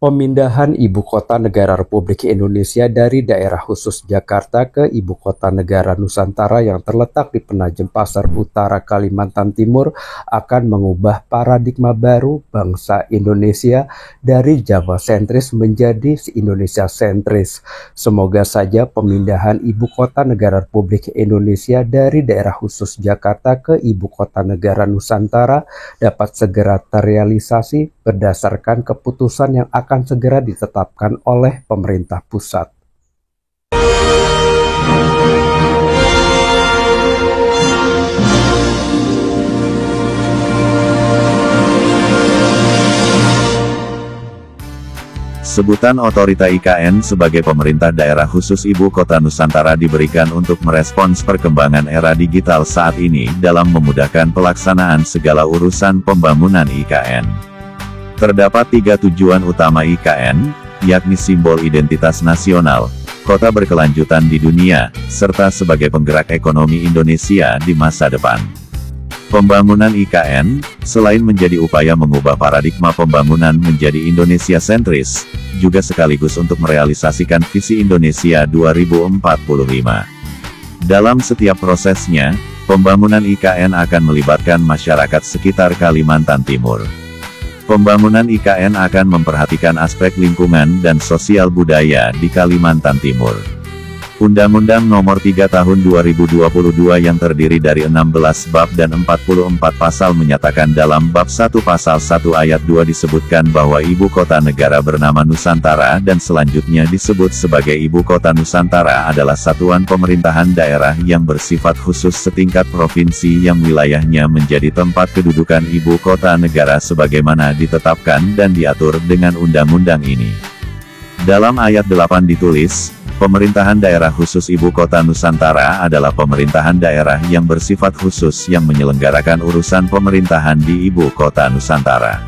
Pemindahan Ibu Kota Negara Republik Indonesia dari daerah khusus Jakarta ke Ibu Kota Negara Nusantara yang terletak di Penajem Pasar Utara, Kalimantan Timur akan mengubah paradigma baru bangsa Indonesia dari Jawa sentris menjadi Indonesia sentris. Semoga saja pemindahan Ibu Kota Negara Republik Indonesia dari daerah khusus Jakarta ke Ibu Kota Negara Nusantara dapat segera terrealisasi berdasarkan keputusan yang akan segera ditetapkan oleh pemerintah pusat. Sebutan Otorita IKN sebagai pemerintah daerah khusus Ibu Kota Nusantara diberikan untuk merespons perkembangan era digital saat ini dalam memudahkan pelaksanaan segala urusan pembangunan IKN. Terdapat 3 tujuan utama IKN, yakni simbol identitas nasional, kota berkelanjutan di dunia, serta sebagai penggerak ekonomi Indonesia di masa depan. Pembangunan IKN, selain menjadi upaya mengubah paradigma pembangunan menjadi Indonesia sentris, juga sekaligus untuk merealisasikan visi Indonesia 2045. Dalam setiap prosesnya, pembangunan IKN akan melibatkan masyarakat sekitar Kalimantan Timur. Pembangunan IKN akan memperhatikan aspek lingkungan dan sosial budaya di Kalimantan Timur. Undang-Undang Nomor 3 Tahun 2022 yang terdiri dari 16 bab dan 44 pasal menyatakan dalam bab 1 pasal 1 ayat 2 disebutkan bahwa Ibu Kota Negara bernama Nusantara dan selanjutnya disebut sebagai Ibu Kota Nusantara adalah satuan pemerintahan daerah yang bersifat khusus setingkat provinsi yang wilayahnya menjadi tempat kedudukan Ibu Kota Negara sebagaimana ditetapkan dan diatur dengan undang-undang ini. Dalam ayat 8 ditulis, pemerintahan daerah khusus Ibu Kota Nusantara adalah pemerintahan daerah yang bersifat khusus yang menyelenggarakan urusan pemerintahan di Ibu Kota Nusantara.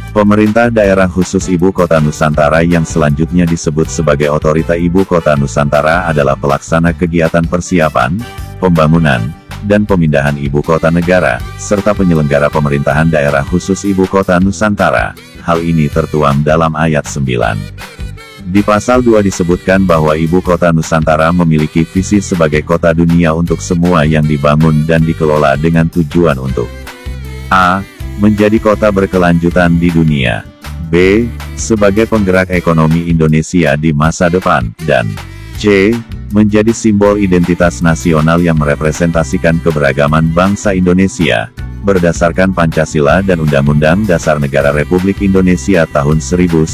Pemerintah daerah khusus Ibu Kota Nusantara yang selanjutnya disebut sebagai Otorita Ibu Kota Nusantara adalah pelaksana kegiatan persiapan, pembangunan, dan pemindahan Ibu Kota Negara, serta penyelenggara pemerintahan daerah khusus Ibu Kota Nusantara. Hal ini tertuang dalam ayat 9. Di pasal 2 disebutkan bahwa Ibu Kota Nusantara memiliki visi sebagai kota dunia untuk semua yang dibangun dan dikelola dengan tujuan untuk A. Menjadi kota berkelanjutan di dunia, B. Sebagai penggerak ekonomi Indonesia di masa depan, dan C. Menjadi simbol identitas nasional yang merepresentasikan keberagaman bangsa Indonesia, berdasarkan Pancasila dan Undang-Undang Dasar Negara Republik Indonesia tahun 1945.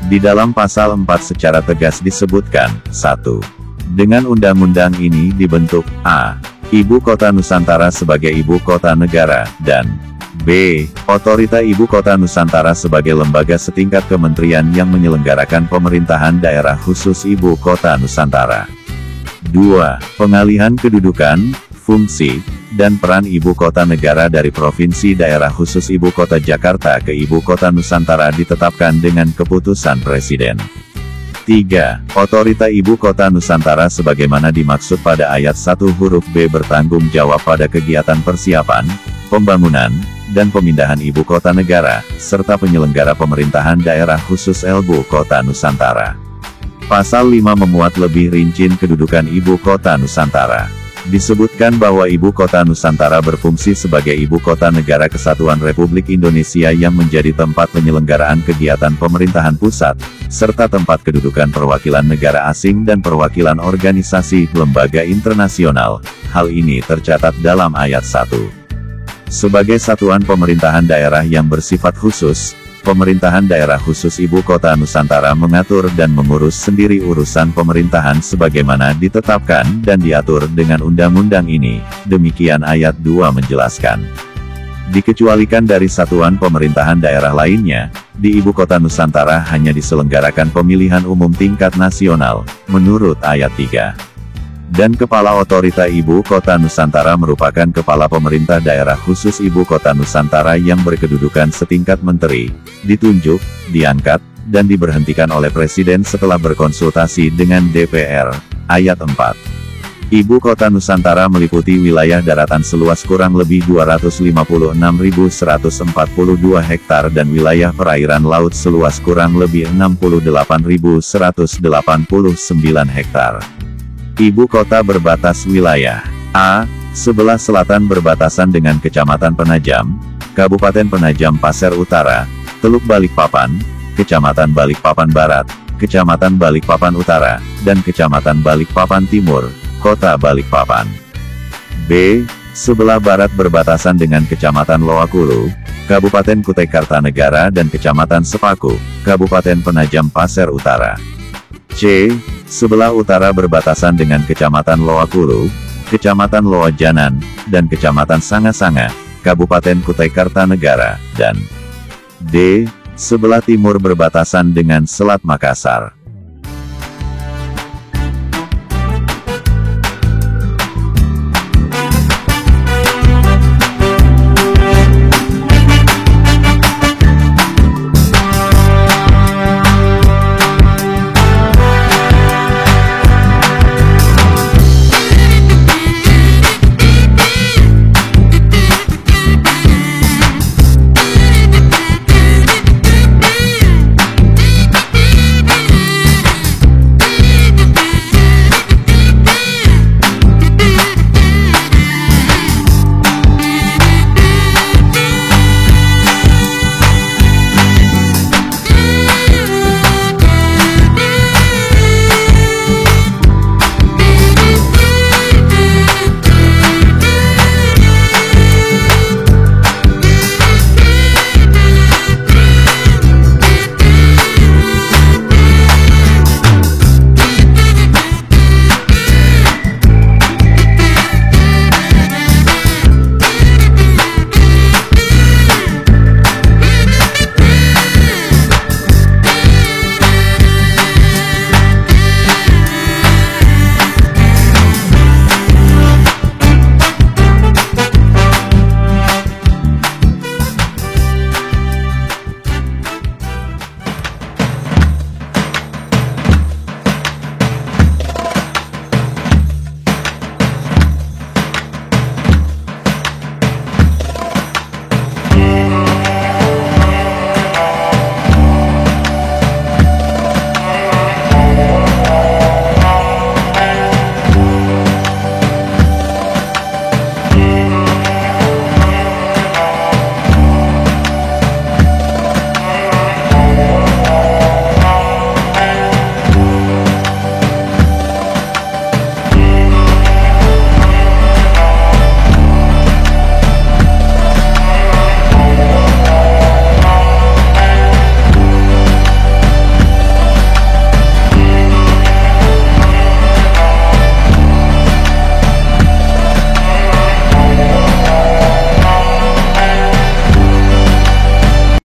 Di dalam pasal 4 secara tegas disebutkan, 1. Dengan undang-undang ini dibentuk, A. Ibu Kota Nusantara sebagai Ibu Kota Negara, dan B. Otorita Ibu Kota Nusantara sebagai lembaga setingkat kementerian yang menyelenggarakan pemerintahan daerah khusus Ibu Kota Nusantara. 2. Pengalihan kedudukan, fungsi, dan peran Ibu Kota Negara dari Provinsi Daerah Khusus Ibu Kota Jakarta ke Ibu Kota Nusantara ditetapkan dengan keputusan Presiden. 3. Otorita Ibu Kota Nusantara sebagaimana dimaksud pada ayat 1 huruf B bertanggung jawab pada kegiatan persiapan, pembangunan, dan pemindahan Ibu Kota Negara, serta penyelenggara pemerintahan daerah khusus Ibu Kota Nusantara. Pasal 5 memuat lebih rinci kedudukan Ibu Kota Nusantara. Disebutkan bahwa Ibu Kota Nusantara berfungsi sebagai Ibu Kota Negara Kesatuan Republik Indonesia yang menjadi tempat penyelenggaraan kegiatan pemerintahan pusat, serta tempat kedudukan perwakilan negara asing dan perwakilan organisasi lembaga internasional. Hal ini tercatat dalam ayat 1. Sebagai satuan pemerintahan daerah yang bersifat khusus, Pemerintahan daerah khusus Ibu Kota Nusantara mengatur dan mengurus sendiri urusan pemerintahan sebagaimana ditetapkan dan diatur dengan undang-undang ini. Demikian ayat 2 menjelaskan. Dikecualikan dari satuan pemerintahan daerah lainnya, di Ibu Kota Nusantara hanya diselenggarakan pemilihan umum tingkat nasional, menurut ayat 3. Dan Kepala Otorita Ibu Kota Nusantara merupakan Kepala Pemerintah Daerah Khusus Ibu Kota Nusantara yang berkedudukan setingkat menteri, ditunjuk, diangkat, dan diberhentikan oleh Presiden setelah berkonsultasi dengan DPR. Ayat 4. Ibu Kota Nusantara meliputi wilayah daratan seluas kurang lebih 256.142 hektar dan wilayah perairan laut seluas kurang lebih 68.189 hektar. Ibu kota berbatas wilayah. A. Sebelah selatan berbatasan dengan Kecamatan Penajam, Kabupaten Penajam Pasir Utara, Teluk Balikpapan, Kecamatan Balikpapan Barat, Kecamatan Balikpapan Utara, dan Kecamatan Balikpapan Timur, Kota Balikpapan. B. Sebelah barat berbatasan dengan Kecamatan Loakulu, Kabupaten Kutai Kartanegara dan Kecamatan Sepaku, Kabupaten Penajam Pasir Utara. C. Sebelah utara berbatasan dengan Kecamatan Loakulu, Kecamatan Loajanan, dan Kecamatan Sanga-Sanga, Kabupaten Kutai Kartanegara, dan D. Sebelah timur berbatasan dengan Selat Makassar.